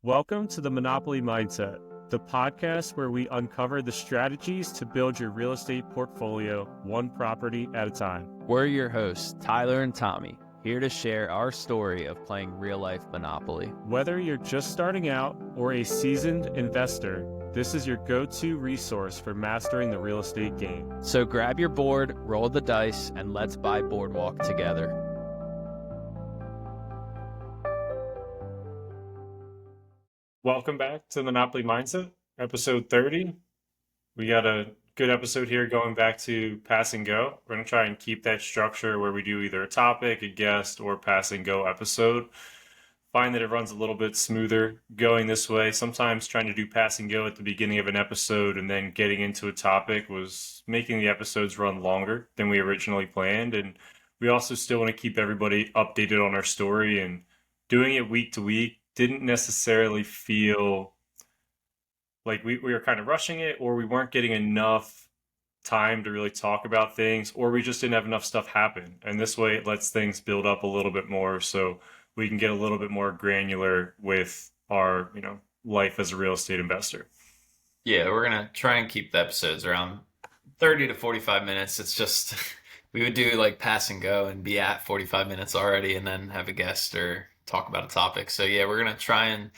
Welcome to the Monopoly Mindset, the podcast where we uncover the strategies to build your real estate portfolio one property at a time. We're your hosts, Tyler and Tommy, here to share our story of playing real-life Monopoly. Whether you're just starting out or a seasoned investor, this is your go-to resource for mastering the real estate game. So grab your board, roll the dice, and let's buy Boardwalk together. Welcome back to the Monopoly Mindset, episode 30. We got a good episode here going back to pass and go. We're going to try and keep that structure where we do either a topic, a guest, or pass and go episode. Find that it runs a little bit smoother going this way. Sometimes trying to do pass and go at the beginning of an episode and then getting into a topic was making the episodes run longer than we originally planned. And we also still want to keep everybody updated on our story, and doing it week to week didn't necessarily feel like we were kind of rushing it, or we weren't getting enough time to really talk about things, or we just didn't have enough stuff happen. And this way it lets things build up a little bit more so we can get a little bit more granular with our, life as a real estate investor. Yeah, we're gonna try and keep the episodes around 30 to 45 minutes. It's just we would do like pass and go and be at 45 minutes already and then have a guest or talk about a topic. So yeah, we're gonna try and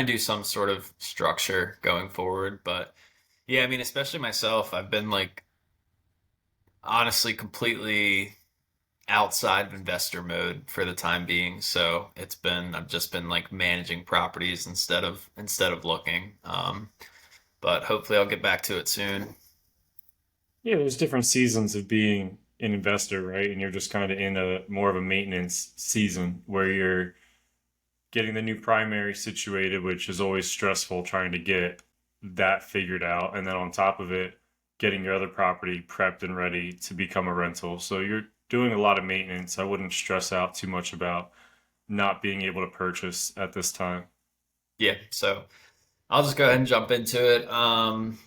do some sort of structure going forward. But yeah, I mean, especially myself, I've been like honestly completely outside of investor mode for the time being. So I've just been like managing properties instead of looking. But hopefully I'll get back to it soon. Yeah, there's different seasons of being an investor, right? And you're just kind of in a more of a maintenance season where you're getting the new primary situated, which is always stressful trying to get that figured out. And then on top of it, getting your other property prepped and ready to become a rental. So you're doing a lot of maintenance. I wouldn't stress out too much about not being able to purchase at this time. Yeah, so I'll just go ahead and jump into it. On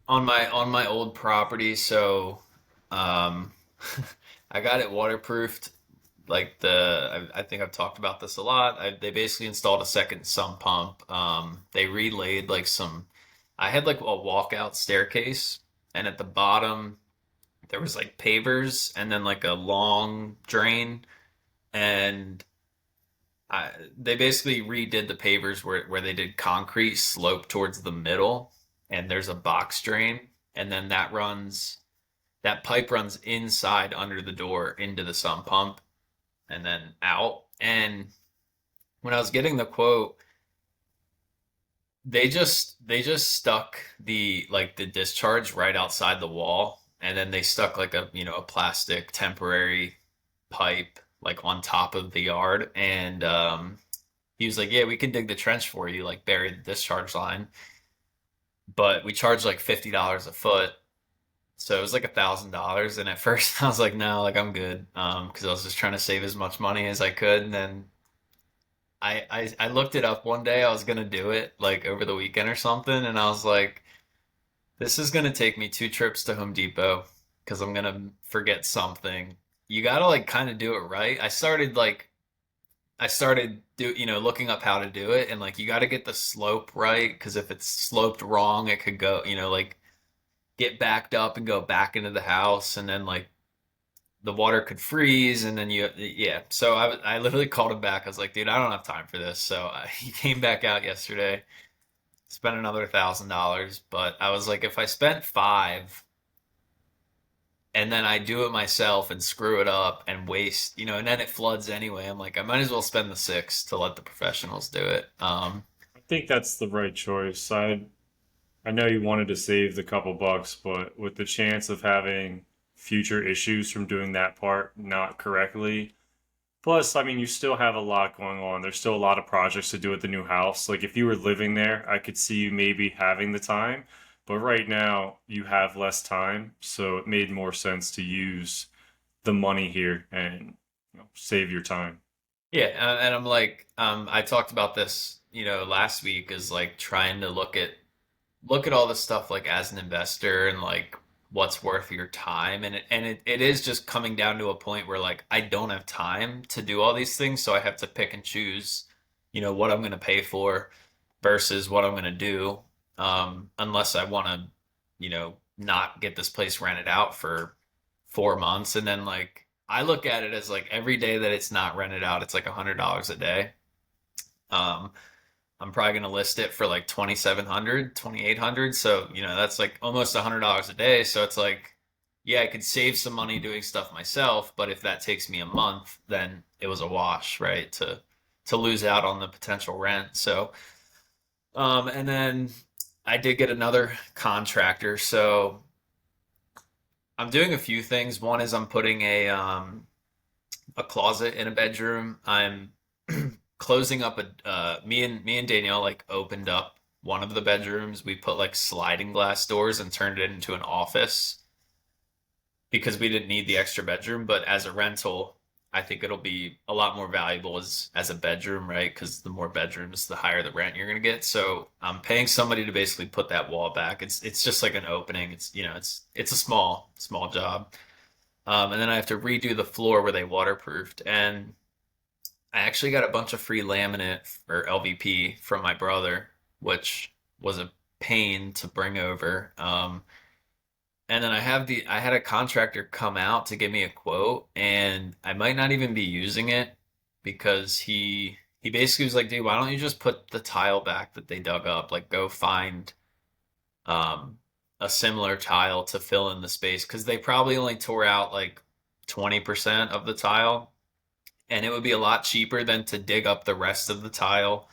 my old property, so um, I got it waterproofed. Like I think I've talked about this a lot. They basically installed a second sump pump. They relayed like some. I had like a walkout staircase, and at the bottom there was like pavers, and then like a long drain, and they basically redid the pavers where they did concrete slope towards the middle, and there's a box drain, and then that pipe runs inside under the door into the sump pump and then out. And when I was getting the quote, they just stuck the discharge right outside the wall, and then they stuck like a plastic temporary pipe like on top of the yard. And he was like, yeah, we can dig the trench for you, like bury the discharge line, but we charge like $50 a foot. So it was like $1,000. And at first I was like, no, like I'm good. Because I was just trying to save as much money as I could. And then I looked it up one day. I was gonna do it like over the weekend or something, and I was like, this is gonna take me 2 trips to Home Depot because I'm gonna forget something. You gotta like kind of do it right. I started looking up how to do it, and like you got to get the slope right, because if it's sloped wrong it could go like get backed up and go back into the house, and then like the water could freeze, and then yeah. So I literally called him back. I was like, dude, I don't have time for this. So he came back out yesterday, spent another $1,000. But I was like, if I spent five and then I do it myself and screw it up and waste, and then it floods anyway, I'm like, I might as well spend the six to let the professionals do it. I think that's the right choice. I know you wanted to save the couple bucks, but with the chance of having future issues from doing that part not correctly. Plus, I mean, you still have a lot going on. There's still a lot of projects to do at the new house. Like if you were living there, I could see you maybe having the time, but right now you have less time, so it made more sense to use the money here and save your time. Yeah, and I'm like, I talked about this, last week, is like trying to look at all this stuff like as an investor, and like what's worth your time. And it is just coming down to a point where like I don't have time to do all these things, so I have to pick and choose what I'm going to pay for versus what I'm going to do, unless I want to, not get this place rented out for 4 months. And then like I look at it as like every day that it's not rented out, it's like $100 a day. Um, I'm probably going to list it for like 2,700, 2,800. So, that's like almost $100 a day. So it's like, yeah, I could save some money doing stuff myself, but if that takes me a month, then it was a wash, right? To lose out on the potential rent. So, and then I did get another contractor. So I'm doing a few things. One is I'm putting a closet in a bedroom. I'm closing up me and Danielle like opened up one of the bedrooms. We put like sliding glass doors and turned it into an office because we didn't need the extra bedroom, but as a rental, I think it'll be a lot more valuable as a bedroom, right? Because the more bedrooms, the higher the rent you're gonna get. So I'm paying somebody to basically put that wall back. It's just like an opening. It's a small job. And then I have to redo the floor where they waterproofed. And I actually got a bunch of free laminate for LVP from my brother, which was a pain to bring over. And then I had a contractor come out to give me a quote, and I might not even be using it because he basically was like, dude, why don't you just put the tile back that they dug up? Like go find um a similar tile to fill in the space because they probably only tore out like 20% of the tile, and it would be a lot cheaper than to dig up the rest of the tile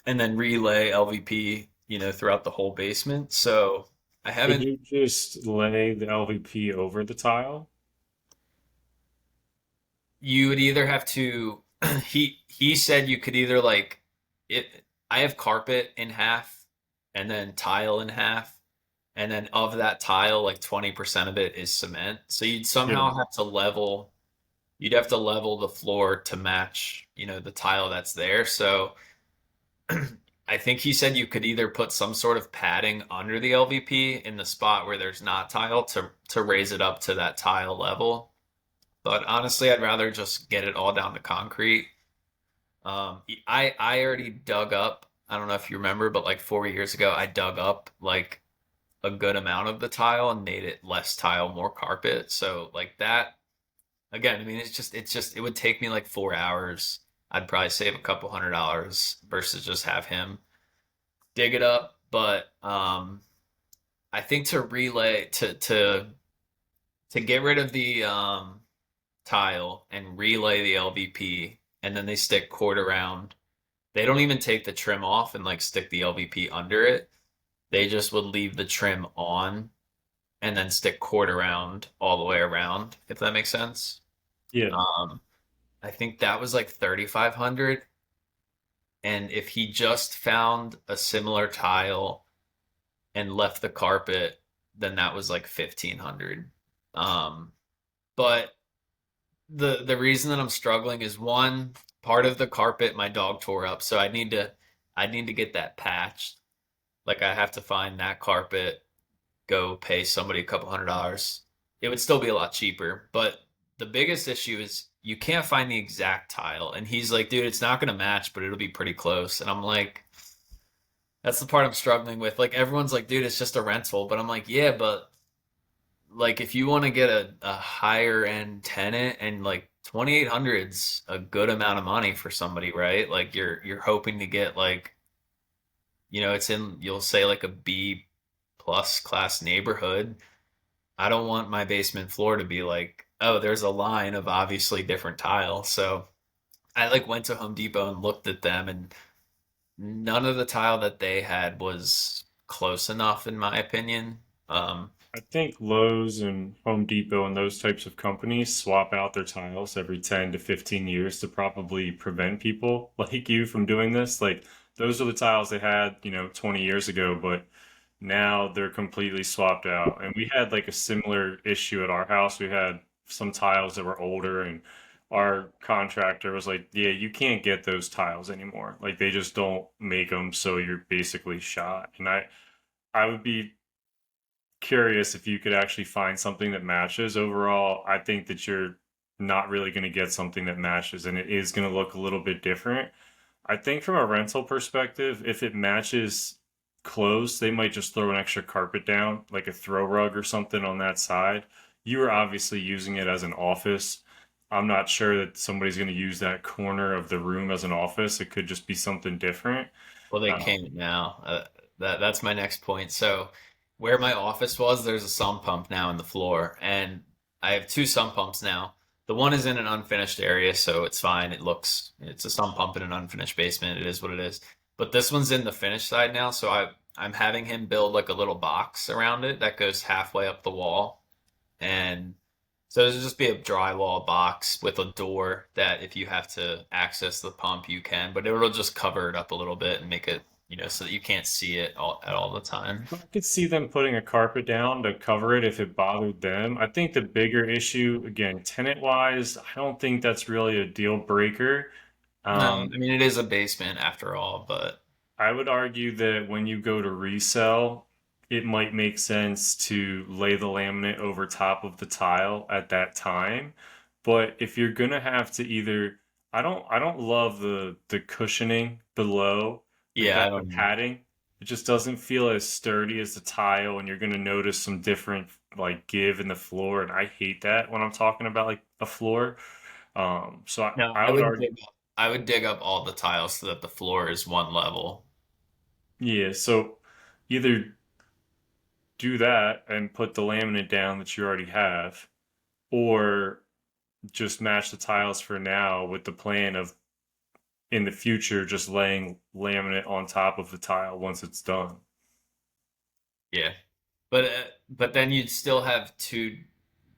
and then relay LVP, throughout the whole basement. So I Could haven't you just lay the LVP over the tile? you would either have to he said you could either like it I have carpet in half and then tile in half, and then of that tile like 20% of it is cement, so Yeah. you'd have to level the floor to match the tile that's there. So I think he said you could either put some sort of padding under the LVP in the spot where there's not tile to raise it up to that tile level. But honestly, I'd rather just get it all down to concrete. I already dug up. I don't know if you remember, but like 4 years ago, I dug up like a good amount of the tile and made it less tile, more carpet. So like that again, I mean, it would take me like 4 hours. I'd probably save a couple $100 versus just have him dig it up. But I think to relay to get rid of the tile and relay the LVP, and then they stick cord around. They don't even take the trim off and like stick the LVP under it. They just would leave the trim on and then stick cord around all the way around, if that makes sense. Yeah. Um, I think that was like 3,500. And if he just found a similar tile and left the carpet, then that was like 1,500. But the reason that I'm struggling is one part of the carpet my dog tore up, so I need to get that patched. Like I have to find that carpet, go pay somebody a couple $100. It would still be a lot cheaper, but the biggest issue is you can't find the exact tile. And he's like, dude, it's not gonna match, but it'll be pretty close. And I'm like, that's the part I'm struggling with. Like everyone's like, dude, it's just a rental, but I'm like, yeah, but like if you want to get a higher end tenant, and like 2,800's a good amount of money for somebody, right? Like you're hoping to get like, it's in, you'll say like a B plus class neighborhood. I don't want my basement floor to be like, oh, there's a line of obviously different tile. So I like went to Home Depot and looked at them, and none of the tile that they had was close enough in my opinion. I think Lowe's and Home Depot and those types of companies swap out their tiles every 10 to 15 years to probably prevent people like you from doing this. Like those are the tiles they had, 20 years ago, but now they're completely swapped out. And we had like a similar issue at our house. We had some tiles that were older, and our contractor was like, "Yeah, you can't get those tiles anymore. Like they just don't make them, so you're basically shot." And I would be curious if you could actually find something that matches. Overall, I think that you're not really going to get something that matches, and it is going to look a little bit different. I think from a rental perspective, if it matches clothes, they might just throw an extra carpet down, like a throw rug or something on that side. You are obviously using it as an office. I'm not sure that somebody's going to use that corner of the room as an office. It could just be something different. Well, they Um, can't now. That's my next point. So, where my office was, there's a sump pump now in the floor, and I have two sump pumps now. The one is in an unfinished area, so it's fine. It's a sump pump in an unfinished basement. It is what it is. But this one's in the finished side now, so I'm having him build like a little box around it that goes halfway up the wall, and so it'll just be a drywall box with a door that if you have to access the pump, you can, but it'll just cover it up a little bit and make it, so that you can't see it all the time. I could see them putting a carpet down to cover it if it bothered them. I think the bigger issue, again, tenant wise, I don't think that's really a deal breaker. No, Um, I mean, it is a basement after all, but I would argue that when you go to resell, it might make sense to lay the laminate over top of the tile at that time. But if you're gonna have to either, I don't love the cushioning below, like yeah, I the don't know. padding. It just doesn't feel as sturdy as the tile, and you're gonna notice some different like give in the floor, and I hate that when I'm talking about like a floor. So No, I would argue, I would dig up all the tiles so that the floor is one level. yeah. So either do that and put the laminate down that you already have, or just match the tiles for now with the plan of in the future just laying laminate on top of the tile once it's done. Yeah. But then you'd still have two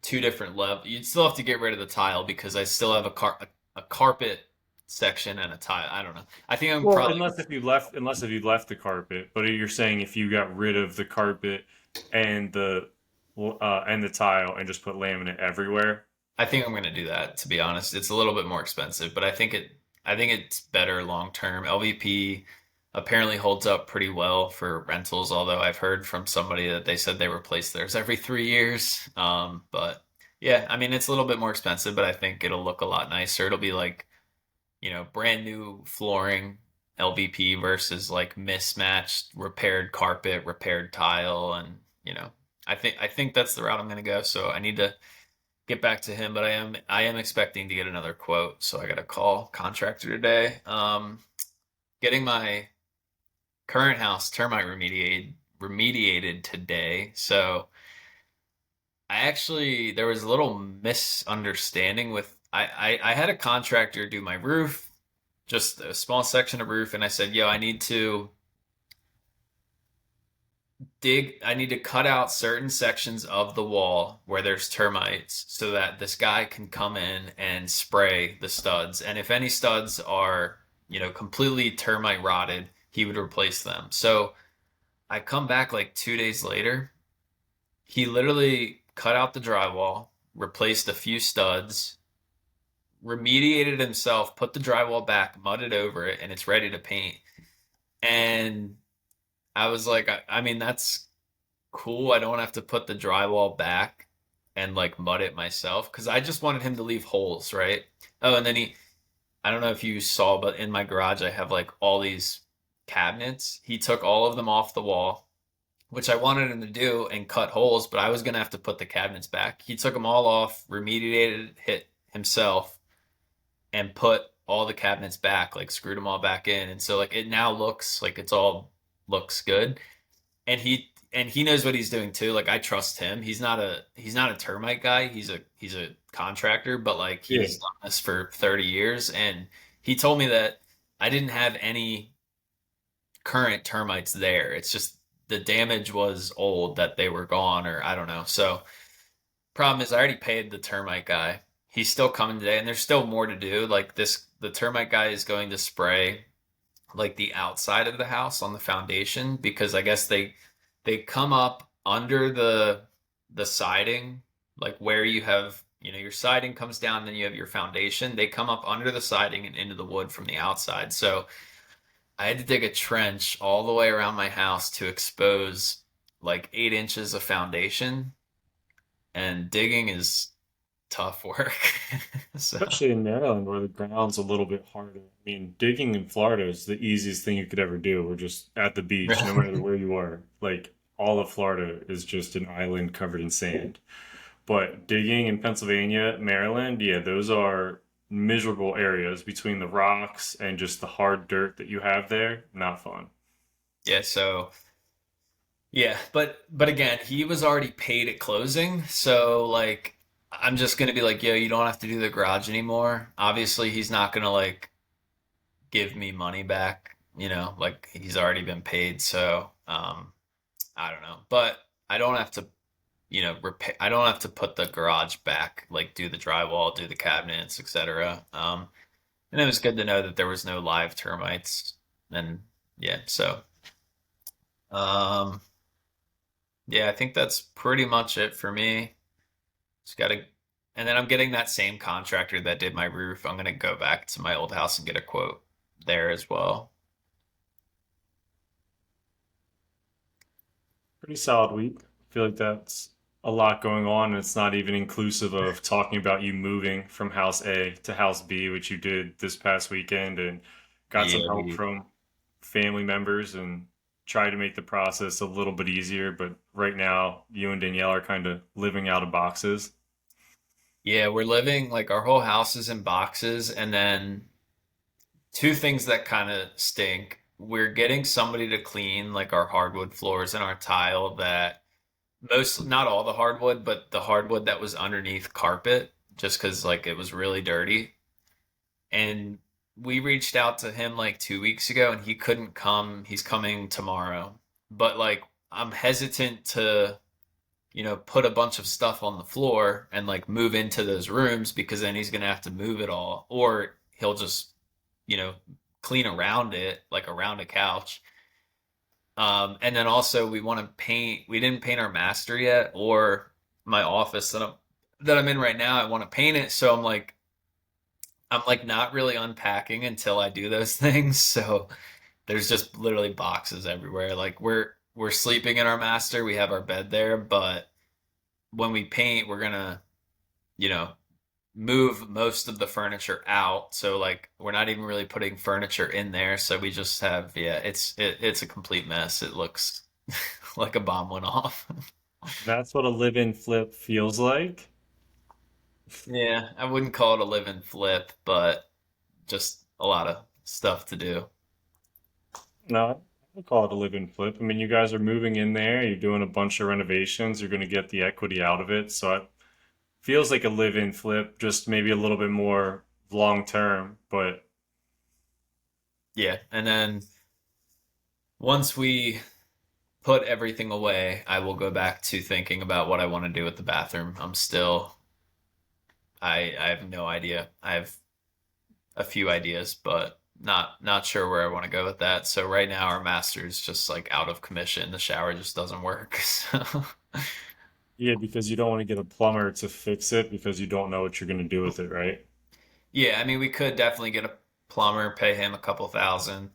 different levels. You'd still have to get rid of the tile because I still have a carpet section and a tile. I don't know. I think I'm Well, probably unless if you left the carpet, but you're saying if you got rid of the carpet and the tile and just put laminate everywhere. I think I'm gonna do that, to be honest. It's a little bit more expensive, but I think it's better long term. LVP apparently holds up pretty well for rentals, although I've heard from somebody that they said they replace theirs every 3 years. But yeah, I mean it's a little bit more expensive, but I think it'll look a lot nicer. It'll be like, brand new flooring LVP versus like mismatched repaired carpet, repaired tile, and I think that's the route I'm gonna go. So I need to get back to him, but I am expecting to get another quote, so I got to call contractor today. Getting my current house termite remediated today. So there was a little misunderstanding with I had a contractor do my roof, just a small section of roof, and I said, yo, I need to cut out certain sections of the wall where there's termites so that this guy can come in and spray the studs. And if any studs are, completely termite rotted, he would replace them. So I come back like 2 days later. He literally cut out the drywall, replaced a few studs, remediated himself, put the drywall back, mudded over it, and it's ready to paint. And I was like, I mean, that's cool. I don't have to put the drywall back and like mud it myself because I just wanted him to leave holes, right? Oh, and then I don't know if you saw, but in my garage, I have like all these cabinets. He took all of them off the wall, which I wanted him to do and cut holes, but I was going to have to put the cabinets back. He took them all off, remediated it himself, and put all the cabinets back, like screwed them all back in. And so like it now looks like it's all looks good, and he knows what he's doing too. Like I trust him. He's not a termite guy. He's a contractor, but like Yeah. he's done this for 30 years, and he told me that I didn't have any current termites there. It's just the damage was old, that they were gone, or I don't know. So problem is I already paid the termite guy. He's still coming today, and there's still more to do. Like the termite guy is going to spray like the outside of the house on the foundation because I guess they come up under the siding, like where you have, your siding comes down, then you have your foundation. They come up under the siding and into the wood from the outside. So I had to dig a trench all the way around my house to expose like 8 inches of foundation. And digging is tough work. So Especially in Maryland where the ground's a little bit harder. I mean, digging in Florida is the easiest thing you could ever do. We're just at the beach, no matter where you are. Like all of Florida is just an island covered in sand. But digging in Pennsylvania, Maryland, yeah, those are miserable areas between the rocks and just the hard dirt that you have there. Not fun. yeah, so yeah, but again, he was already paid at closing, so like I'm just gonna be like, yo, you don't have to do the garage anymore. Obviously, he's not gonna like give me money back, like he's already been paid, so I don't know. But I don't have to, repair I don't have to put the garage back, like do the drywall, do the cabinets, etc. And it was good to know that there was no live termites and yeah, so um yeah, I think that's pretty much it for me. Just gotta, and then I'm getting that same contractor that did my roof. I'm gonna go back to my old house and get a quote there as well. Pretty solid week. I feel like that's a lot going on, and it's not even inclusive of talking about you moving from house A to house B, which you did this past weekend, and got some Yeah, help from family members and tried to make the process a little bit easier. But right now, you and Danielle are kind of living out of boxes. yeah, we're living like our whole house is in boxes, and then two things that kind of stink. We're getting somebody to clean like our hardwood floors and our tile that not all the hardwood, but the hardwood that was underneath carpet, just because like it was really dirty. And we reached out to him like 2 weeks ago and he couldn't come. He's coming tomorrow. But like I'm hesitant to, put a bunch of stuff on the floor and like move into those rooms because then he's gonna have to move it all. Or he'll just, you know, clean around it, like around a couch. And then also we want to paint. We didn't paint our master yet, or my office that I'm in right now. I want to paint it, so I'm like not really unpacking until I do those things. So there's just literally boxes everywhere. Like we're sleeping in our master. We have our bed there, but when we paint, we're gonna, you know, move most of the furniture out. So like we're not even really putting furniture in there. So we just have, yeah, it's a complete mess. It looks like a bomb went off. That's what a live-in flip feels like. Yeah, I wouldn't call it a live and flip, but just a lot of stuff to do. No, I would call it a live-in flip. I mean, you guys are moving in there, you're doing a bunch of renovations, you're going to get the equity out of it. So it feels like a live-in flip, just maybe a little bit more long term. But Yeah, and then once we put everything away, I will go back to thinking about what I want to do with the bathroom. I have no idea. I have a few ideas, but not sure where I want to go with that. So right now our master is just like out of commission. The shower just doesn't work. So yeah, because you don't want to get a plumber to fix it because you don't know what you're going to do with it, right? yeah, I mean we could definitely get a plumber, pay him a couple thousand,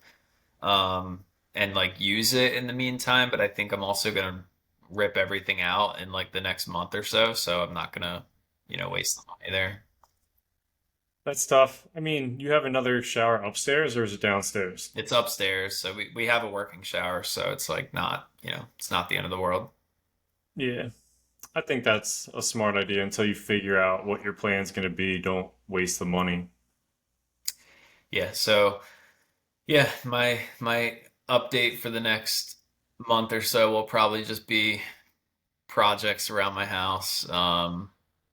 and like use it in the meantime, but I think I'm also gonna rip everything out in like the next month or so, so I'm not gonna, waste the money there. That's tough. I mean, you have another shower upstairs or is it downstairs? It's upstairs, so we have a working shower, so it's like not, it's not the end of the world. Yeah, I think that's a smart idea until you figure out what your plan's going to be. Don't waste the money. Yeah, so yeah, my update for the next month or so will probably just be projects around my house,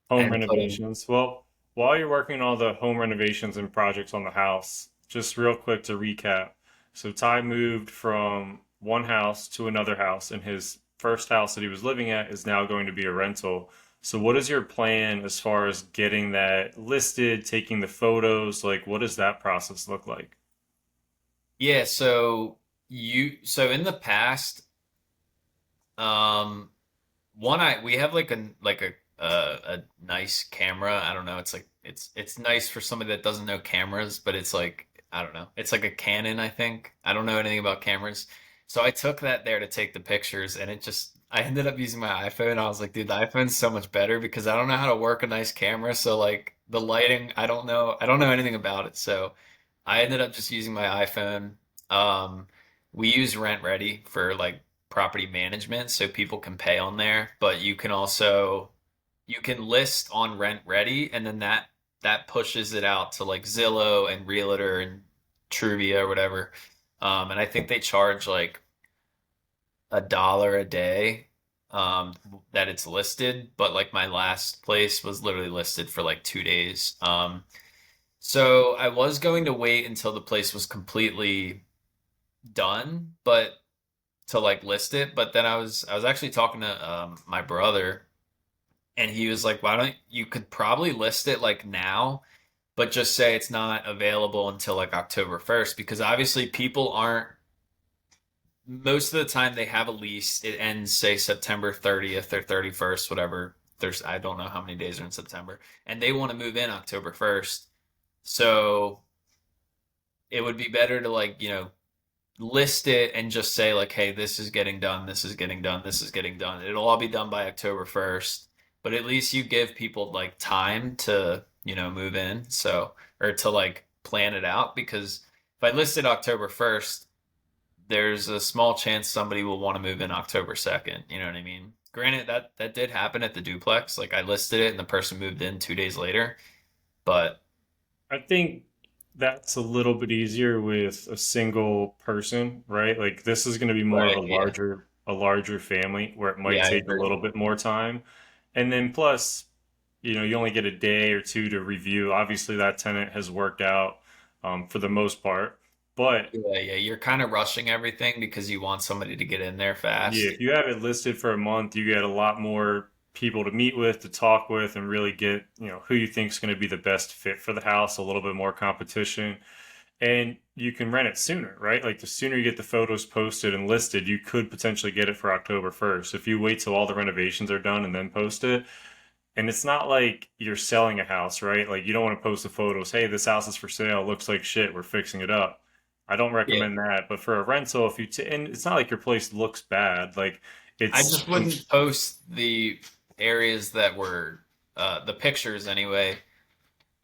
Home and putting. renovations. Well, while you're working on all the home renovations and projects on the house, just real quick to recap. So Ty moved from one house to another house, and his first house that he was living at is now going to be a rental. So what is your plan as far as getting that listed, taking the photos? Like, what does that process look like? Yeah, so in the past, um, we have like a nice camera. I don't know. It's like it's nice for somebody that doesn't know cameras, but it's like I don't know. It's like a Canon, I think. I don't know anything about cameras. So I took that there to take the pictures, and I ended up using my iPhone. I was like, dude, the iPhone's so much better because I don't know how to work a nice camera. So like the lighting, I don't know anything about it. So I ended up just using my iPhone. Um, we use Rent Ready for like property management, so people can pay on there, but you can list on Rent Ready, and then that pushes it out to like Zillow and Realtor and Truvia or whatever. And I think they charge like $1 a day um, that it's listed, but like my last place was literally listed for like 2 days. So I was going to wait until the place was completely done, but to like list it. But then I was actually talking to my brother, and he was like, "Why don't you could probably list it like now, but just say it's not available until like October 1st because obviously people aren't most of the time they have a lease. It ends say September 30th or 31st, whatever. I don't know how many days are in September, and they want to move in October 1st. So it would be better to like, list it and just say like, hey, this is getting done, this is getting done, this is getting done. It'll all be done by October 1st, but at least you give people like time to, move in. So, or to like plan it out because if I listed October 1st, there's a small chance somebody will want to move in October 2nd. You know what I mean? Granted, that did happen at the duplex. Like I listed it and the person moved in 2 days later. But I think that's a little bit easier with a single person, right? Like this is going to be more of right, yeah, a larger family where it might yeah, I take a agree. little bit more time. And then plus, you only get a day or two to review. Obviously, that tenant has worked out for the most part. But Yeah, yeah, you're kind of rushing everything because you want somebody to get in there yeah, fast. if you have it listed for a month, you get a lot more people to meet with, to talk with, and really get, who you think is going to be the best fit for the house, a little bit more competition. And you can rent it sooner, right? Like the sooner you get the photos posted and listed, you could potentially get it for October 1st. If you wait till all the renovations are done and then post it, and it's not like you're selling a house, right? Like you don't want to post the photos, hey, this house is for sale, looks like shit, we're fixing it up. I don't Yeah, recommend that. But for a rental, and it's not like your place looks bad, like I it's just wouldn't post the areas that were the pictures anyway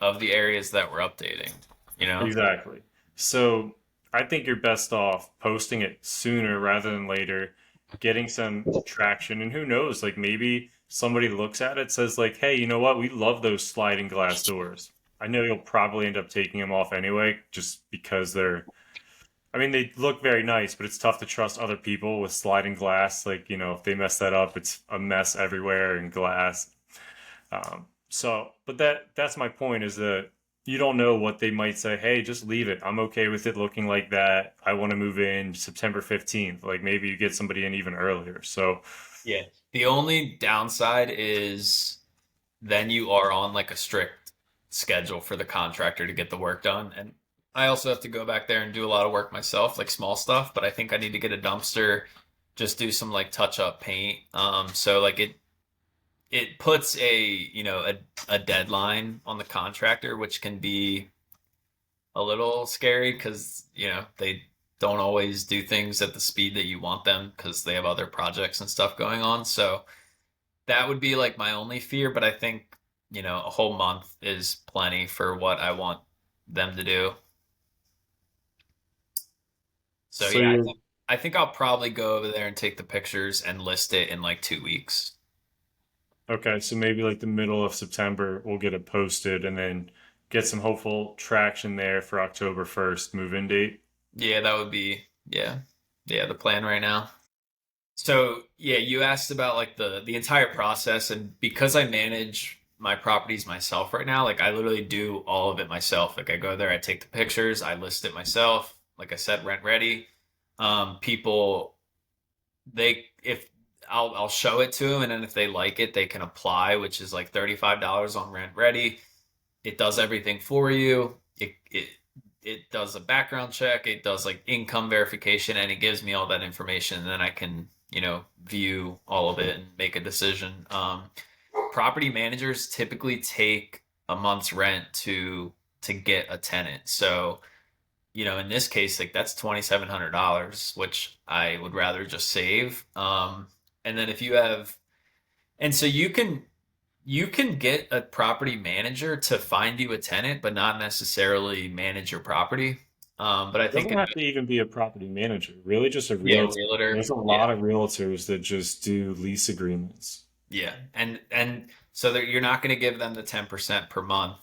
of the areas that were updating, you know? exactly. So I think you're best off posting it sooner rather than later, getting some traction. And who knows, like maybe somebody looks at it, says like, hey, you know what? We love those sliding glass doors. I know you'll probably end up taking them off anyway, just because I mean, they look very nice, but it's tough to trust other people with sliding glass. Like, if they mess that up, it's a mess everywhere and glass. But that's my point is that you don't know what they might say. Hey, just leave it. I'm okay with it looking like that. I want to move in September 15th. Like maybe you get somebody in even earlier. So Yeah. The only downside is then you are on like a strict schedule for the contractor to get the work done. And I also have to go back there and do a lot of work myself, like small stuff, but I think I need to get a dumpster, just do some like touch up paint. So like it puts a deadline on the contractor, which can be a little scary because, they don't always do things at the speed that you want them because they have other projects and stuff going on. So that would be like my only fear, but I think, a whole month is plenty for what I want them to do. So so yeah, you're I think I'll probably go over there and take the pictures and list it in like 2 weeks. okay, so maybe like the middle of September we'll get it posted and then get some hopeful traction there for October 1st move-in date. Yeah, that would be yeah, the plan right now. So yeah, you asked about like the entire process, and because I manage my properties myself right now, like I literally do all of it myself. Like I go there, I take the pictures, I list it myself. Like I said, Rent Ready. People they if I'll show it to them, and then if they like it, they can apply, which is like $35 on Rent Ready. It does everything for you. It does a background check, it does like income verification, and it gives me all that information, and then I can, view all of it and make a decision. Property managers typically take a month's rent to get a tenant. So, in this case, like that's $2,700, which I would rather just save. And then if you have, and so you can get a property manager to find you a tenant, but not necessarily manage your property. But I It think doesn't have to even be a property manager, really just a yeah, realtor. realtor. There's a Yeah. lot of realtors that just do lease agreements. Yeah, and so that you're not going to give them the 10% per month.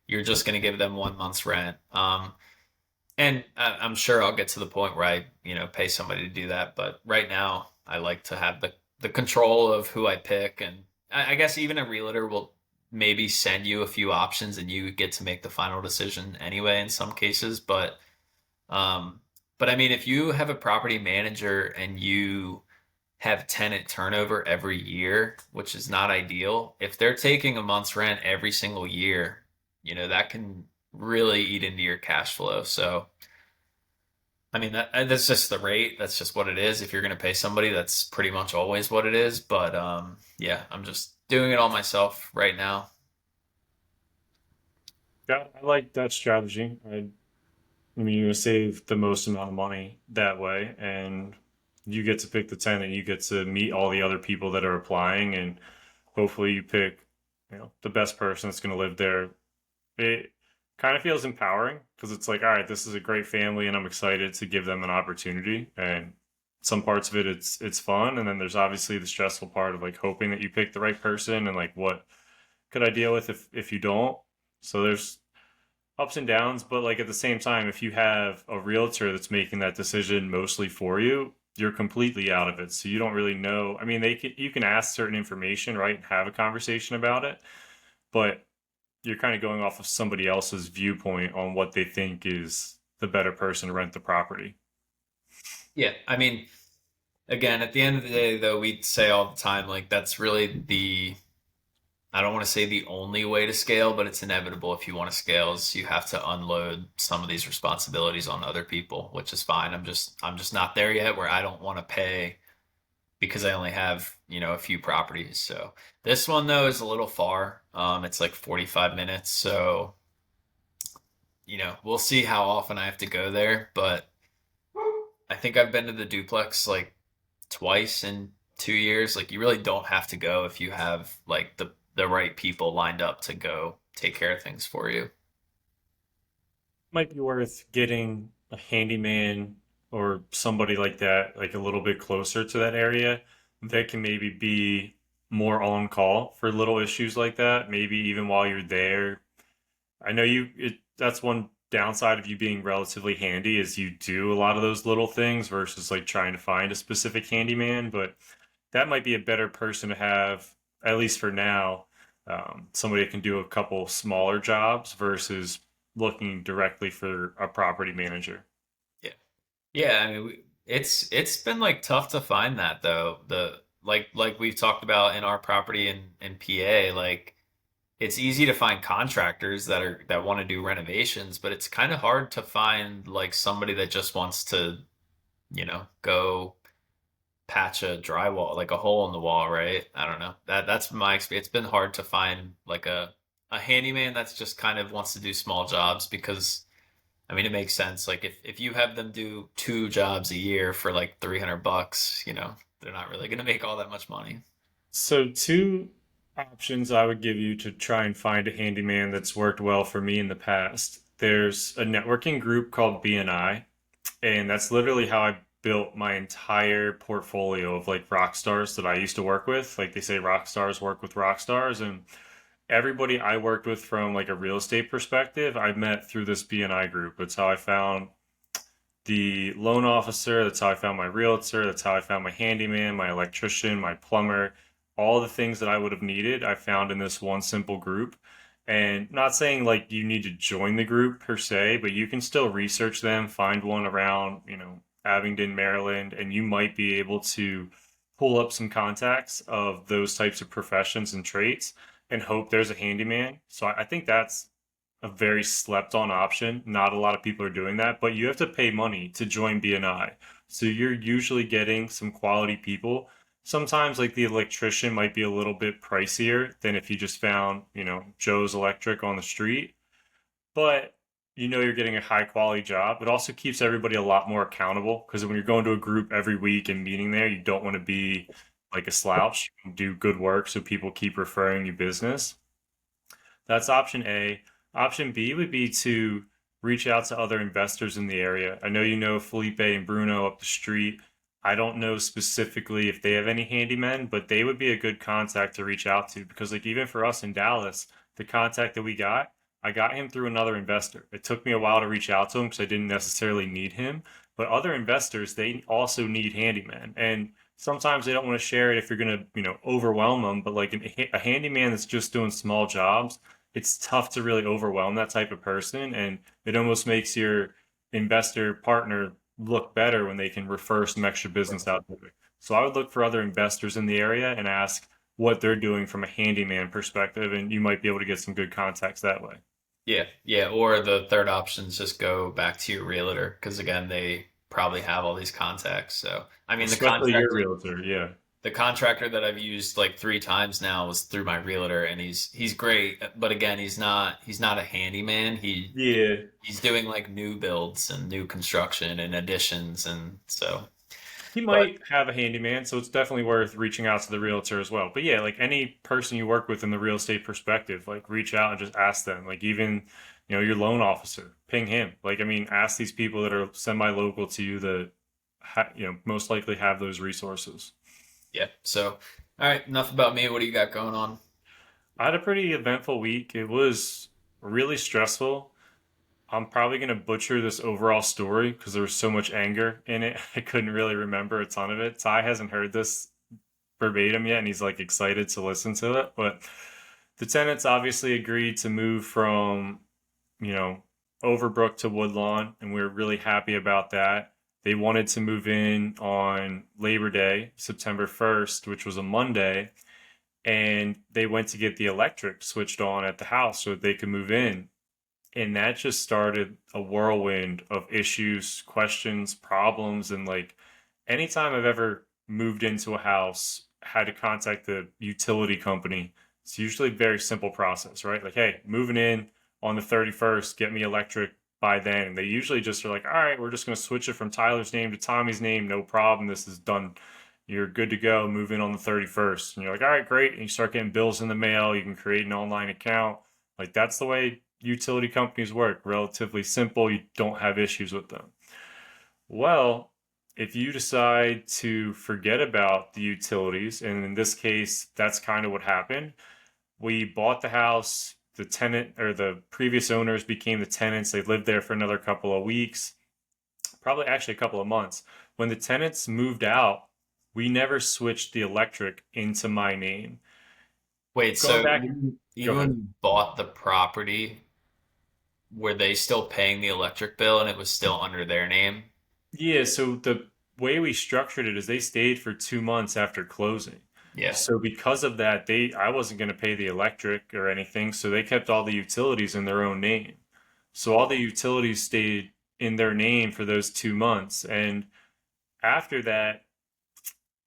You're just going to give them 1 month's rent. And I'm sure I'll get to the point where I, pay somebody to do that. But right now, I like to have the control of who I pick, and I guess even a realtor will maybe send you a few options, and you get to make the final decision anyway in some cases. Um, but I mean, if you have a property manager and you have tenant turnover every year, which is not ideal. If they're taking a month's rent every single year, that can really eat into your cash flow. So, I mean, that's just the rate. That's just what it is. If you're going to pay somebody, that's pretty much always what it is. But yeah, I'm just doing it all myself right now. Yeah, I like that strategy. I mean, you save the most amount of money that way, and you get to pick the tenant. You get to meet all the other people that are applying, and hopefully you pick, the best person that's going to live there. It kind of feels empowering because it's like, all right, this is a great family, and I'm excited to give them an opportunity. And some parts of it, it's fun, and then there's obviously the stressful part of like hoping that you pick the right person, and like what could I deal with if you don't. So there's ups and downs, but like at the same time, if you have a realtor that's making that decision mostly for you, you're completely out of it. So you don't really know. I mean, you can ask certain information, right, and have a conversation about it, but you're kind of going off of somebody else's viewpoint on what they think is the better person to rent the property. Yeah, I mean, again, at the end of the day, though, we say all the time, like that's really I don't want to say the only way to scale, but it's inevitable if you want to scale is you have to unload some of these responsibilities on other people, which is fine. I'm just not there yet where I don't want to pay because I only have, a few properties. So this one though is a little far. It's like 45 minutes. So, we'll see how often I have to go there, but I think I've been to the duplex like twice in 2 years. Like you really don't have to go if you have like the right people lined up to go take care of things for you. Might be worth getting a handyman or somebody like that, like a little bit closer to that area that can maybe be more on call for little issues like that. Maybe even while you're there. I know that's one downside of you being relatively handy is you do a lot of those little things versus like trying to find a specific handyman, but that might be a better person to have, at least for now. Somebody that can do a couple smaller jobs versus looking directly for a property manager. Yeah. Yeah, I mean, it's been like tough to find that though. The like we've talked about in our property in PA, like it's easy to find contractors that want to do renovations, but it's kind of hard to find like somebody that just wants to, go patch a drywall, like a hole in the wall, right? I don't know. That's my experience. It's been hard to find like a handyman that's just kind of wants to do small jobs because I mean it makes sense. Like if you have them do two jobs a year for like $300, they're not really going to make all that much money. So, two options I would give you to try and find a handyman that's worked well for me in the past. There's a networking group called BNI, and that's literally how I built my entire portfolio of like rock stars that I used to work with. Like they say, rock stars work with rock stars, and everybody I worked with from like a real estate perspective, I met through this BNI group. It's how I found the loan officer. That's how I found my realtor. That's how I found my handyman, my electrician, my plumber. All the things that I would have needed, I found in this one simple group. And not saying like you need to join the group per se, but you can still research them, find one around, Abingdon, Maryland, and you might be able to pull up some contacts of those types of professions and traits and hope there's a handyman. So I think that's a very slept on option. Not a lot of people are doing that, but you have to pay money to join BNI. So you're usually getting some quality people. Sometimes like the electrician might be a little bit pricier than if you just found, Joe's Electric on the street, but you're getting a high quality job. It also keeps everybody a lot more accountable because when you're going to a group every week and meeting there, you don't want to be like a slouch, do good work so people keep referring you business. That's option A. Option B would be to reach out to other investors in the area. I know you know Felipe and Bruno up the street. I don't know specifically if they have any handymen, but they would be a good contact to reach out to because, like, even for us in Dallas, the contact that we got, I got him through another investor. It took me a while to reach out to him because I didn't necessarily need him, but other investors, they also need handyman. And sometimes they don't want to share it if you're going to, overwhelm them, but like a handyman that's just doing small jobs, it's tough to really overwhelm that type of person, and it almost makes your investor partner look better when they can refer some extra business out there. So I would look for other investors in the area and ask what they're doing from a handyman perspective, and you might be able to get some good contacts that way. Yeah, yeah. Or the third option is just go back to your realtor because again, they probably have all these contacts. So, I mean, Especially your realtor, yeah. the contractor that I've used like three times now was through my realtor, and he's great. But again, he's not a handyman. Yeah. He's doing like new builds and new construction and additions, and so. He But might have a handyman, so it's definitely worth reaching out to the realtor as well. But yeah, like any person you work with in the real estate perspective, like reach out and just ask them. Like even, your loan officer, ping him. Like I mean, ask these people that are semi-local to you that most likely have those resources. yeah, so all right, enough about me. What do you got going on? I had a pretty eventful week. It was really stressful. I'm probably going to butcher this overall story because there was so much anger in it. I couldn't really remember a ton of it. Ty hasn't heard this verbatim yet, and he's like excited to listen to it. But the tenants obviously agreed to move from, you know, Overbrook to Woodlawn, and we are really happy about that. They wanted to move in on Labor Day, September 1st, which was a Monday, and they went to get the electric switched on at the house so that they could move in. And that just started a whirlwind of issues, questions, problems, and like anytime I've ever moved into a house, had to contact the utility company. It's usually a very simple process, right? Like, hey, moving in on the 31st, get me electric by then. And they usually just are like, all right, we're just going to switch it from Tyler's name to Tommy's name. No problem. This is done. You're good to go. Move in on the 31st. And you're like, all right, great. And you start getting bills in the mail. You can create an online account. Like, that's the way utility companies work. Relatively simple. You don't have issues with them. Well, if you decide to forget about the utilities, and in this case, that's kind of what happened. We bought the house, the tenant or the previous owners became the tenants. They lived there for another couple of weeks, probably actually a couple of months. When the tenants moved out, we never switched the electric into my name. Wait, Going so back, go even when ahead. you bought the property, were they still paying the electric bill and it was still under their name? Yeah, so the way we structured it is they stayed for 2 months after closing. Yeah. So because of that, I wasn't going to pay the electric or anything, so they kept all the utilities in their own name. So all the utilities stayed in their name for those 2 months. And after that,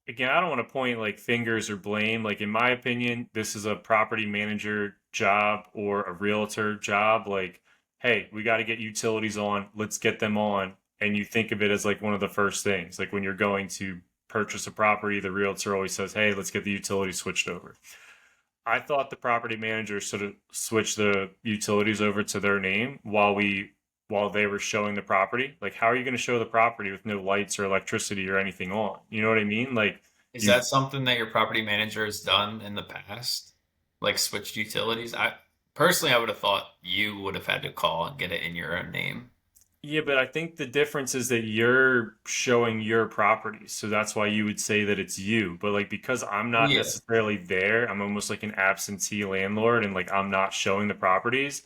again, I don't want to point like fingers or blame. Like in my opinion, this is a property manager job or a realtor job. Like, hey, we got to get utilities on. Let's get them on. And you think of it as like one of the first things. Like when you're going to purchase a property, the realtor always says, "Hey, let's get the utilities switched over." I thought the property manager sort of switched the utilities over to their name while they were showing the property. Like, how are you going to show the property with no lights or electricity or anything on? You know what I mean? Like, Is you that something that your property manager has done in the past? Like switched utilities? I personally I would have thought you would have had to call and get it in your own name. Yeah, but I think the difference is that you're showing your properties. So that's why you would say that it's you. But like because I'm not Yeah. necessarily there, I'm almost like an absentee landlord and like I'm not showing the properties.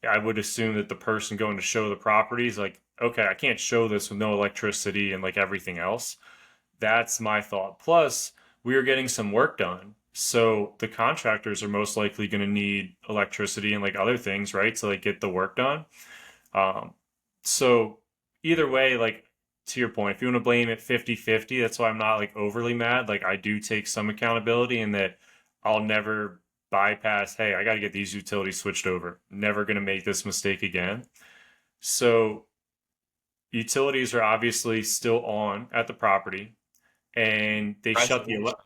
I would assume that the person going to show the properties like, okay, I can't show this with no electricity and like everything else. That's my thought. Plus, we are getting some work done. So the contractors are most likely going to need electricity and like other things, right? To like get the work done. Um, so either way, like to your point, if you want to blame it 50-50, that's why I'm not like overly mad. Like I do take some accountability in that I'll never bypass, hey, I got to get these utilities switched over. Never going to make this mistake again. So utilities are obviously still on at the property and they shut the Congratulations.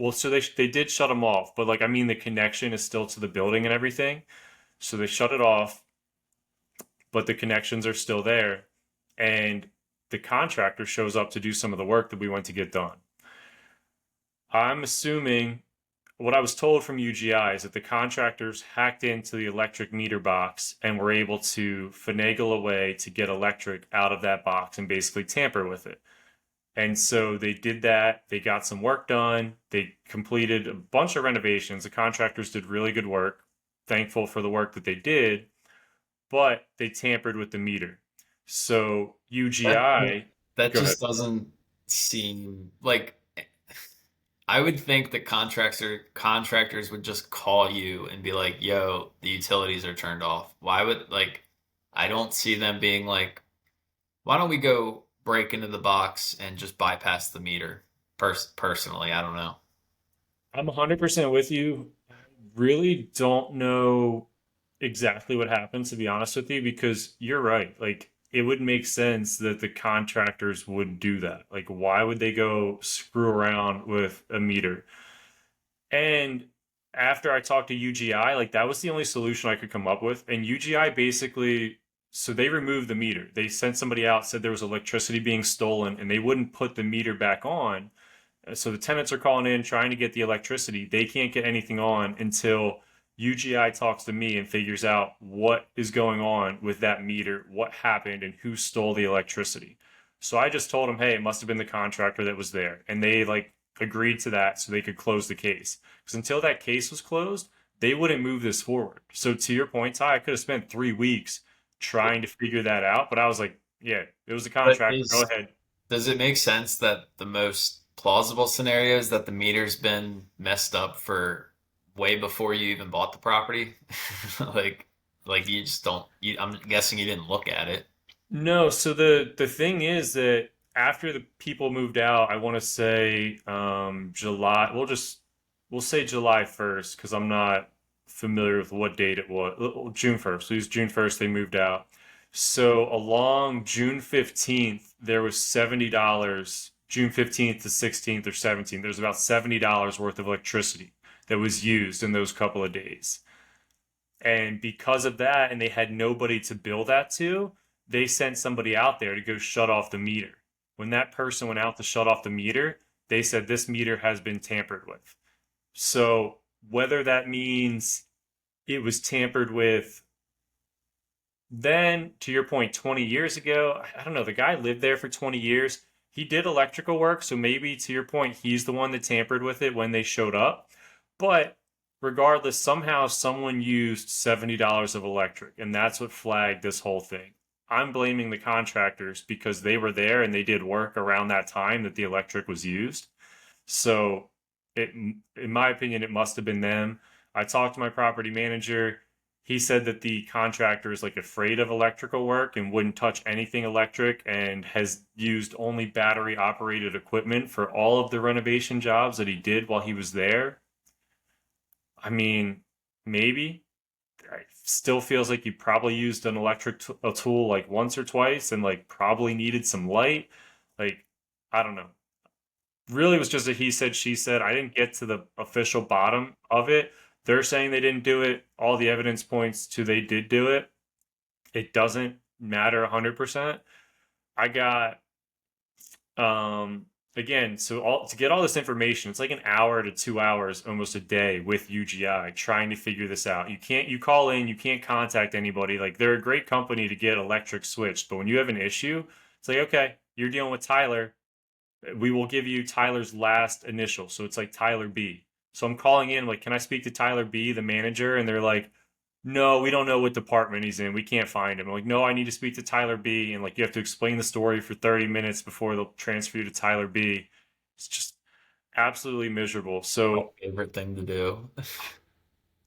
Well, so they did shut them off, but like I mean the connection is still to the building and everything. So they shut it off, but the connections are still there. And the contractor shows up to do some of the work that we went to get done. I'm assuming what I was told from UGI is that the contractors hacked into the electric meter box and were able to finagle a way to get electric out of that box and basically tamper with it. And so they did that. They got some work done. They completed a bunch of renovations. The contractors did really good work. Thankful for the work that they did, but they tampered with the meter. So That UGI, that go ahead. just doesn't seem like I would think that contractors would just call you and be like, "Yo, the utilities are turned off." Why would like I don't see them being like, "Why don't we go break into the box and just bypass the meter?" Personally, I don't know. I'm 100% with you. Really don't know exactly what happened, to be honest with you, because you're right. Like, it would make sense that the contractors would do that. Like, why would they go screw around with a meter? And after I talked to UGI, like, that was the only solution I could come up with. And UGI basically, so they removed the meter. They sent somebody out, said there was electricity being stolen, and they wouldn't put the meter back on. So the tenants are calling in trying to get the electricity. They can't get anything on until UGI talks to me and figures out what is going on with that meter, what happened, and who stole the electricity. So I just told them, hey, it must have been the contractor that was there. And they like agreed to that so they could close the case. Because until that case was closed, they wouldn't move this forward. So to your point, Ty, I could have spent 3 weeks trying to figure that out. But I was like, yeah, it was the But contractor. Go ahead. does it make sense that the most plausible scenario is that the meter's been messed up for way before you even bought the property? Like like you just don't I'm guessing you didn't look at it. No, so the thing is that after the people moved out, I want to say July. We'll say July 1st because I'm not familiar with what date it was. June 1st. It was June 1st they moved out. So along June 15th, there was $70. June 15th to 16th or 17th, there's about $70 worth of electricity that was used in those couple of days. And because of that, and they had nobody to bill that to, they sent somebody out there to go shut off the meter. When that person went out to shut off the meter, they said this meter has been tampered with. So whether that means it was tampered with then, to your point, 20 years ago, I don't know, the guy lived there for 20 years. He did electrical work, so maybe to your point, he's the one that tampered with it when they showed up. But regardless, somehow someone used $70 of electric, and that's what flagged this whole thing. I'm blaming the contractors because they were there and they did work around that time that the electric was used. So it, in my opinion, it must have been them. I talked to my property manager. He said that the contractor is like afraid of electrical work and wouldn't touch anything electric and has used only battery operated equipment for all of the renovation jobs that he did while he was there. I mean, maybe. It still feels like you probably used an a tool like once or twice and like probably needed some light. Like, I don't know. Really was just a he said, she said. I didn't get to the official bottom of it. They're saying they didn't do it. All the evidence points to they did do it. It doesn't matter 100%. I got again, so all to get all this information, it's like an hour to 2 hours almost a day with UGI trying to figure this out. You call in, you can't contact anybody. Like they're a great company to get electric switched, but when you have an issue, it's like, okay, you're dealing with Tyler. We will give you Tyler's last initial. So it's like Tyler B. So I'm calling in, like, can I speak to Tyler B, the manager? And they're like, no, we don't know what department he's in. We can't find him. I'm like, no, I need to speak to Tyler B. And like, you have to explain the story for 30 minutes before they'll transfer you to Tyler B. It's just absolutely miserable. My So favorite thing to do.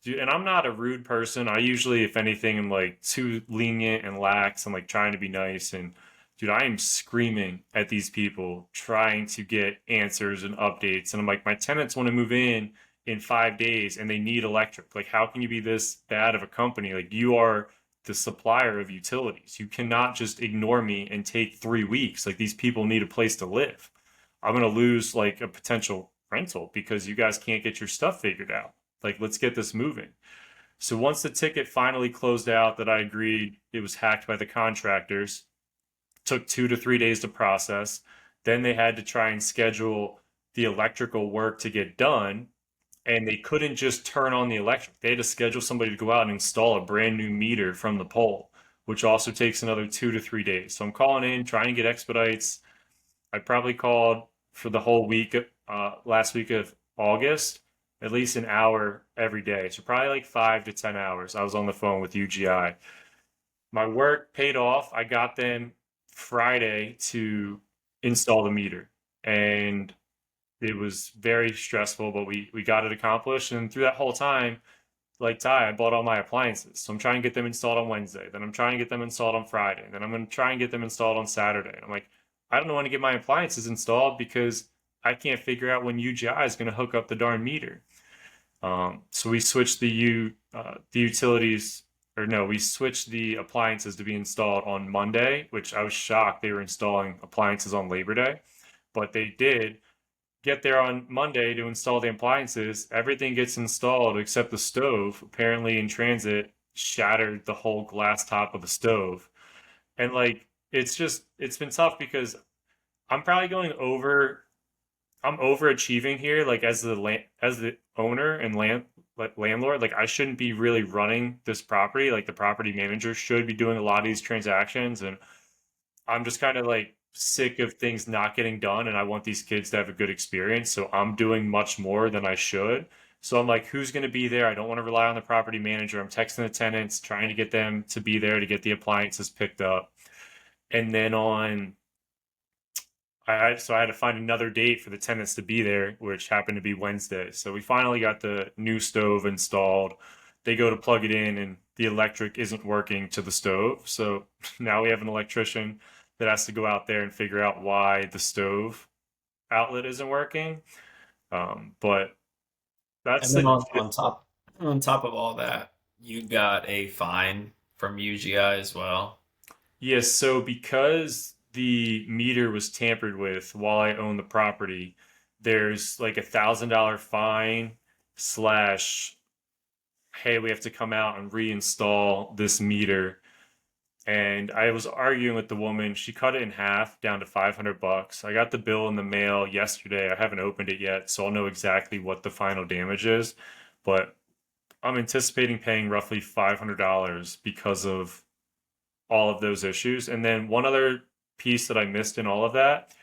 dude, and I'm not a rude person. I usually, if anything, am like too lenient and lax. I'm like trying to be nice. And dude, I am screaming at these people trying to get answers and updates. And I'm like, my tenants want to move in 5 days and they need electric. Like, how can you be this bad of a company? Like, you are the supplier of utilities. You cannot just ignore me and take 3 weeks. Like, these people need a place to live. I'm going to lose like a potential rental because you guys can't get your stuff figured out. Like, let's get this moving. So once the ticket finally closed out that I agreed it was hacked by the contractors, took 2 to 3 days to process. Then they had to try and schedule the electrical work to get done, and they couldn't just turn on the electric. They had to schedule somebody to go out and install a brand new meter from the pole, which also takes another 2 to 3 days. So I'm calling in, trying to get expedites. I probably called for the whole week, last week of August, at least an hour every day. So probably like 5 to 10 hours. I was on the phone with UGI. My work paid off. I got them Friday to install the meter, and it was very stressful, but we got it accomplished. And through that whole time, like Ty, I bought all my appliances. So I'm trying to get them installed on Wednesday. Then I'm trying to get them installed on Friday. Then I'm going to try and get them installed on Saturday. And I'm like, I don't know when to get my appliances installed because I can't figure out when UGI is going to hook up the darn meter. So we switched the utilities, or no, we switched the appliances to be installed on Monday, which I was shocked they were installing appliances on Labor Day, but they did get there on Monday to install the appliances. Everything gets installed except the stove. Apparently, in transit, shattered the whole glass top of the stove, and like it's been tough because I'm probably going over I'm overachieving here, like as the owner and landlord. Like I shouldn't be really running this property. Like the property manager should be doing a lot of these transactions, and I'm just kind of like sick of things not getting done, and I want these kids to have a good experience. So I'm doing much more than I should. So I'm like, who's going to be there? I don't want to rely on the property manager. I'm texting the tenants, trying to get them to be there to get the appliances picked up, and then on so I had to find another date for the tenants to be there, which happened to be Wednesday. So we finally got the new stove installed. They go to plug it in, and the electric isn't working to the stove. So now we have an electrician that has to go out there and figure out why the stove outlet isn't working. But And that's then the on top of all that, you got a fine from UGI as well. yes. So because the meter was tampered with while I own the property, there's like $1,000 fine slash hey, we have to come out and reinstall this meter. And I was arguing with the woman. She cut it in half down to $500. I got the bill in the mail yesterday. I haven't opened it yet, so I'll know exactly what the final damage is. But I'm anticipating paying roughly $500 because of all of those issues. And then one other piece that I missed in all of that,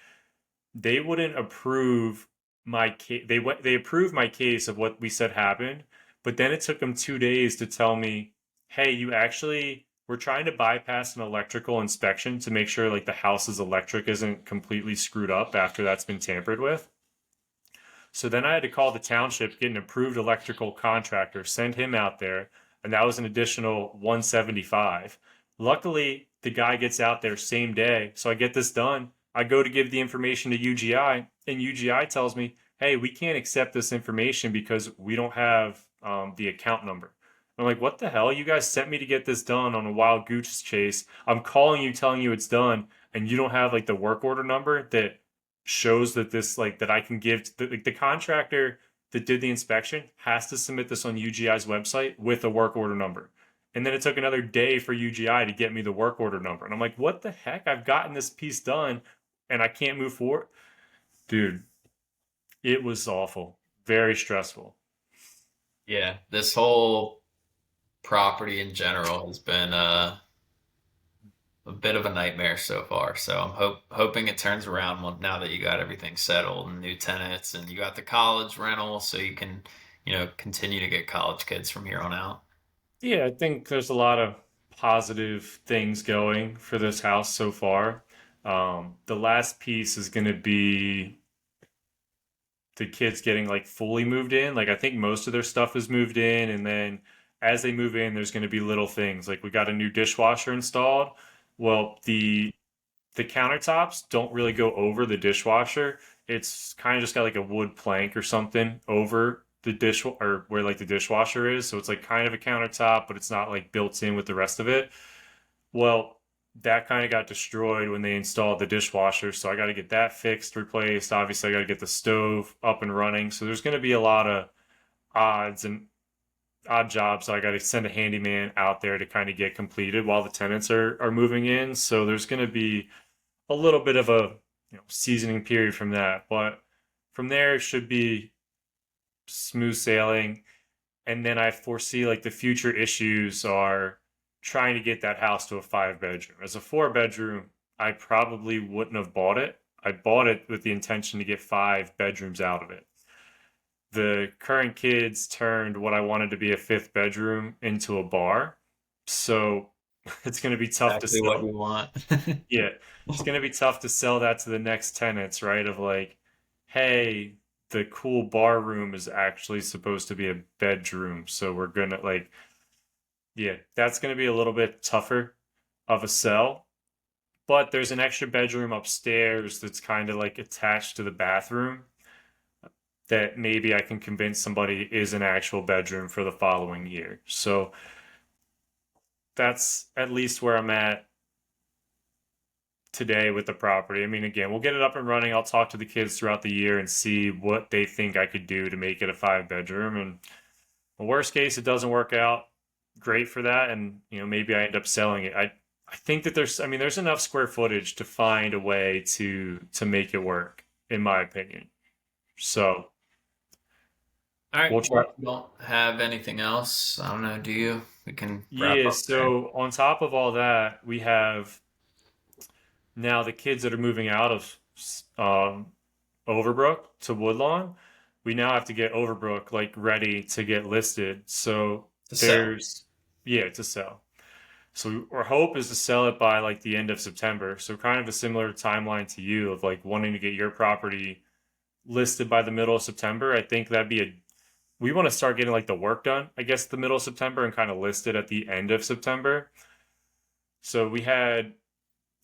they wouldn't approve my case. They approved my case of what we said happened, but then it took them 2 days to tell me, "Hey, you actually we're trying to bypass an electrical inspection to make sure like the house's electric isn't completely screwed up after that's been tampered with." So then I had to call the township, get an approved electrical contractor, send him out there, and that was an additional 175. Luckily, the guy gets out there same day, so I get this done. I go to give the information to UGI, and UGI tells me, "Hey, we can't accept this information because we don't have the account number." I'm like, "What the hell? You guys sent me to get this done on a wild goose chase. I'm calling you, telling you it's done, and you don't have like the work order number that shows that this like that I can give to the contractor that did the inspection has to submit this on UGI's website with a work order number." And then it took another day for UGI to get me the work order number. And I'm like, "What the heck? I've gotten this piece done and I can't move forward." Dude, it was awful. Very stressful. Yeah, this whole property in general has been a bit of a nightmare so far. So I'm hoping it turns around now that you got everything settled and new tenants and you got the college rental, so you can, continue to get college kids from here on out. Yeah, I think there's a lot of positive things going for this house so far. The last piece is going to be the kids getting like fully moved in. Like I think most of their stuff is moved in, and then as they move in, there's going to be little things like we got a new dishwasher installed. Well, the countertops don't really go over the dishwasher. It's kind of just got like a wood plank or something over the dish or where like the dishwasher is. So it's like kind of a countertop, but it's not like built in with the rest of it. Well, that kind of got destroyed when they installed the dishwasher. So I got to get that fixed, replaced. Obviously, I got to get the stove up and running. So there's going to be a lot of odds and odd jobs. So I got to send a handyman out there to kind of get completed while the tenants are moving in. So there's going to be a little bit of a seasoning period from that, but from there it should be smooth sailing. And then I foresee like the future issues are trying to get that house to a 5 bedroom. As a 4 bedroom, I probably wouldn't have bought it. I bought it with the intention to get 5 bedrooms out of it. The current kids turned what I wanted to be a 5th bedroom into a bar. So it's going to be tough to Exactly what sell. we want. Yeah, it's going to be tough to sell that to the next tenants, right? Of like, hey, the cool bar room is actually supposed to be a bedroom. So we're going to like, yeah, that's going to be a little bit tougher of a sell. But there's an extra bedroom upstairs that's kind of like attached to the bathroom that maybe I can convince somebody is an actual bedroom for the following year. So that's at least where I'm at today with the property. I mean, again, we'll get it up and running. I'll talk to the kids throughout the year and see what they think I could do to make it a 5 bedroom. And the worst case, it doesn't work out. Great for that, and maybe I end up selling it. I think that there's, I mean, there's enough square footage to find a way to make it work, in my opinion. So All right. we'll try. Well, you don't have anything else? I don't know. Do you? We can wrap Yeah. up there. So on top of all that, we have now the kids that are moving out of Overbrook to Woodlawn, we now have to get Overbrook like ready to get listed. So To sell. there's, yeah, to sell. So our hope is to sell it by like the end of September. So kind of a similar timeline to you of like wanting to get your property listed by the middle of September. I think that'd be a we want to start getting like the work done, I guess, the middle of September and kind of listed at the end of September. So we had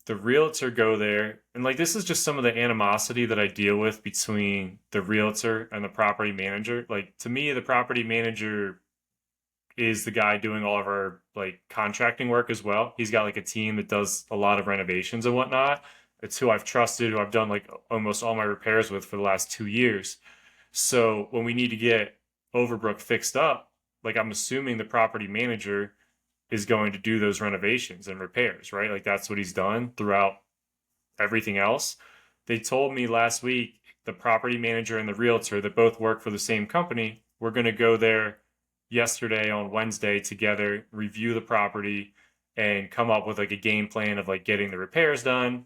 the realtor go there, and like this is just some of the animosity that I deal with between the realtor and the property manager. Like to me, the property manager is the guy doing all of our like contracting work as well. He's got like a team that does a lot of renovations and whatnot. It's who I've trusted, who I've done like almost all my repairs with for the last 2 years. So when we need to get Overbrook fixed up, like I'm assuming the property manager is going to do those renovations and repairs, right? Like that's what he's done throughout everything else. They told me last week the property manager and the realtor that both work for the same company were going to go there yesterday on Wednesday together, review the property, and come up with like a game plan of like getting the repairs done.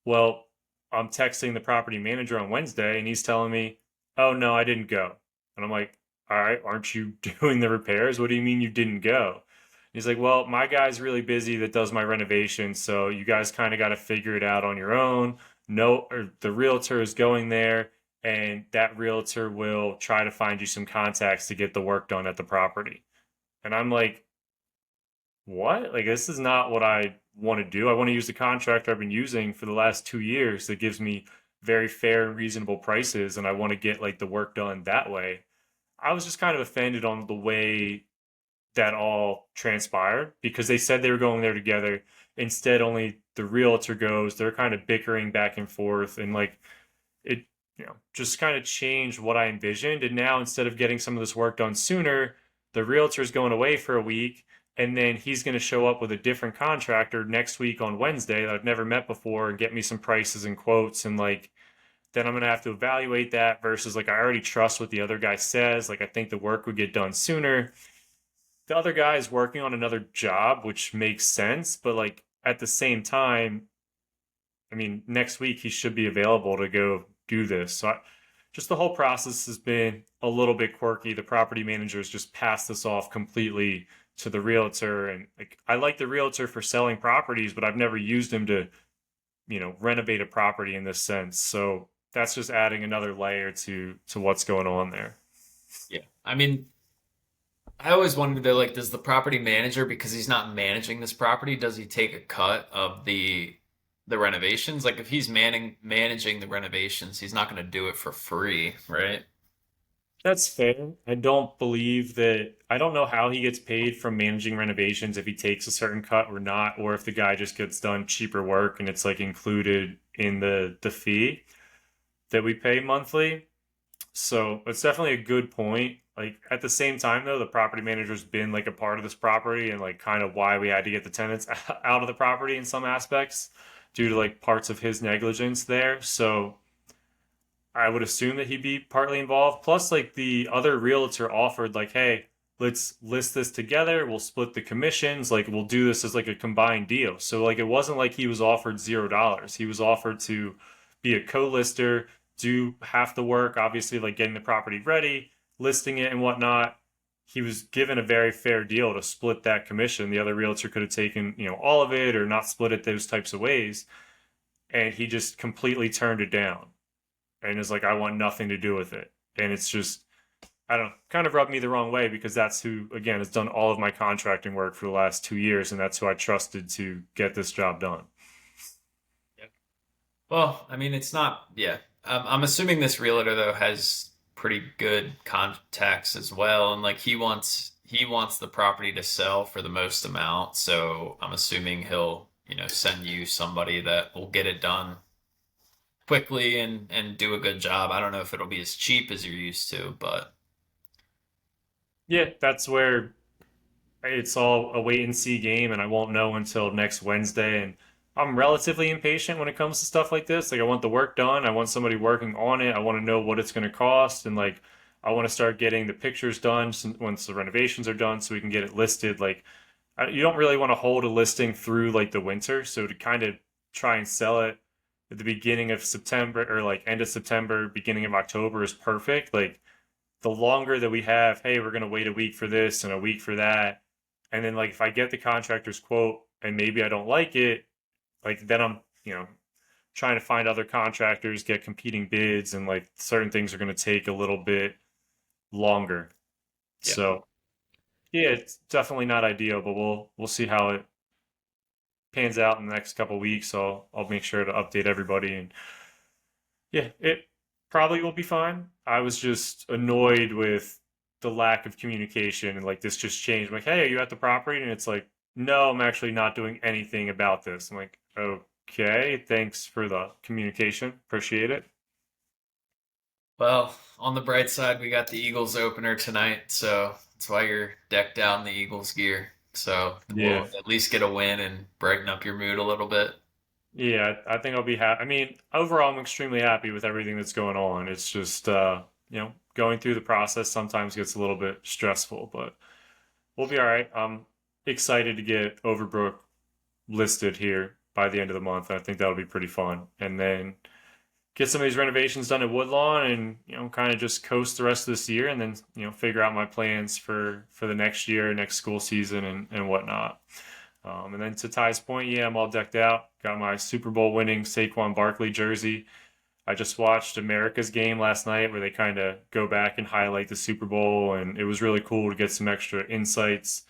Well, I'm texting the property manager on Wednesday and he's telling me, oh no, I didn't go. And I'm like, all right, aren't you doing the repairs? What do you mean you didn't go? He's like, well, my guy's really busy that does my renovations, so you guys kind of got to figure it out on your own. No, or the realtor is going there, and that realtor will try to find you some contacts to get the work done at the property. And I'm like, what? Like, this is not what I want to do. I want to use the contractor I've been using for the last 2 years that gives me very fair and reasonable prices, and I want to get like the work done that way. I was just kind of offended on the way that all transpired because they said they were going there together. Instead, only the realtor goes. They're kind of bickering back and forth, and like it, just kind of changed what I envisioned. And now instead of getting some of this work done sooner, the realtor's going away for a week, and then he's going to show up with a different contractor next week on Wednesday that I've never met before and get me some prices and quotes and like then I'm gonna have to evaluate that versus like I already trust what the other guy says. Like I think the work would get done sooner. The other guy is working on another job, which makes sense, but like at the same time, I mean, next week he should be available to go do this. Just the whole process has been a little bit quirky. The property managers just passed this off completely to the realtor, and like I like the realtor for selling properties, but I've never used him to renovate a property in this sense. So that's just adding another layer to what's going on there. Yeah. I mean, I always wondered though, like, does the property manager, because he's not managing this property, does he take a cut of the renovations? Like, if he's managing the renovations, he's not going to do it for free, right? That's fair. I don't believe that. I don't know how he gets paid from managing renovations, if he takes a certain cut or not, or if the guy just gets done cheaper work and it's like included in the fee that we pay monthly. So it's definitely a good point. Like at the same time though, the property manager's been like a part of this property and like kind of why we had to get the tenants out of the property in some aspects due to like parts of his negligence there. So I would assume that he'd be partly involved. Plus, like the other realtor offered, like, hey, let's list this together. We'll split the commissions. Like, we'll do this as like a combined deal. So, like, it wasn't like he was offered $0. He was offered to be a co-lister, do half the work, obviously, like getting the property ready, listing it, and whatnot. He was given a very fair deal to split that commission. The other realtor could have taken, all of it or not split it those types of ways. And he just completely turned it down and is like, I want nothing to do with it. And it's just, I don't know, kind of rubbed me the wrong way because that's who, again, has done all of my contracting work for the last 2 years. And that's who I trusted to get this job done. Yep. Well, I mean, it's not, yeah. I'm assuming this realtor though has pretty good contacts as well, and like he wants the property to sell for the most amount. So I'm assuming he'll, send you somebody that will get it done quickly and do a good job. I don't know if it'll be as cheap as you're used to, but Yeah, that's where it's all a wait and see game. And I won't know until next Wednesday. And I'm relatively impatient when it comes to stuff like this. Like, I want the work done, I want somebody working on it, I want to know what it's going to cost. And like, I want to start getting the pictures done once the renovations are done so we can get it listed. Like, you don't really want to hold a listing through like the winter. So to kind of try and sell it at the beginning of September or like end of September, beginning of October is perfect. Like the longer that we have, hey, we're going to wait a week for this and a week for that. And then like if I get the contractor's quote and maybe I don't like it, like then I'm, trying to find other contractors, get competing bids, and like certain things are going to take a little bit longer. yeah. So yeah, it's definitely not ideal, but we'll see how it pans out in the next couple of weeks. So I'll make sure to update everybody. And yeah, it probably will be fine. I was just annoyed with the lack of communication and like this just changed. I'm like, hey, are you at the property? And it's like, no, I'm actually not doing anything about this. I'm like, okay, thanks for the communication. Appreciate it. Well, on the bright side, we got the Eagles opener tonight, so that's why you're decked out in the Eagles gear. So Yeah. we'll at least get a win and brighten up your mood a little bit. Yeah, I think I'll be happy. I mean, overall, I'm extremely happy with everything that's going on. It's just, going through the process sometimes gets a little bit stressful, but we'll be all right. I'm excited to get Overbrook listed here by the end of the month. I think that'll be pretty fun. And then get some of these renovations done at Woodlawn and, kind of just coast the rest of this year and then, figure out my plans for the next year, next school season and whatnot. And then to Ty's point, yeah, I'm all decked out. Got my Super Bowl winning Saquon Barkley jersey. I just watched America's game last night where they kind of go back and highlight the Super Bowl, and it was really cool to get some extra insights.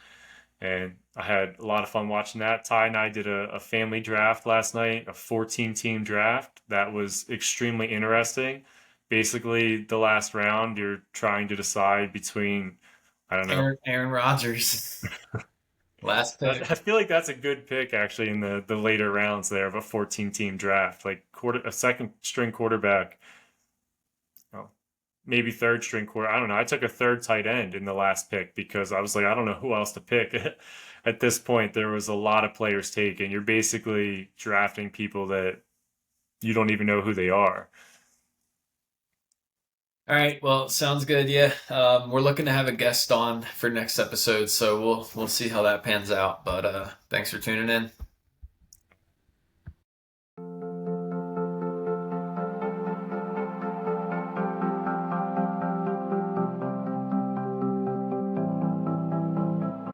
And I had a lot of fun watching that. Ty and I did a family draft last night, a 14 team draft. That was extremely interesting. Basically, the last round, you're trying to decide between, I don't know. Aaron Rodgers, last pick. I feel like that's a good pick actually in the later rounds there of a 14 team draft. Like a second string quarterback, oh, maybe third string quarter. I don't know. I took a third tight end in the last pick because I was like, I don't know who else to pick. At this point, there was a lot of players taken. You're basically drafting people that you don't even know who they are. All right, well, sounds good. Yeah, we're looking to have a guest on for next episode, so we'll see how that pans out. But thanks for tuning in.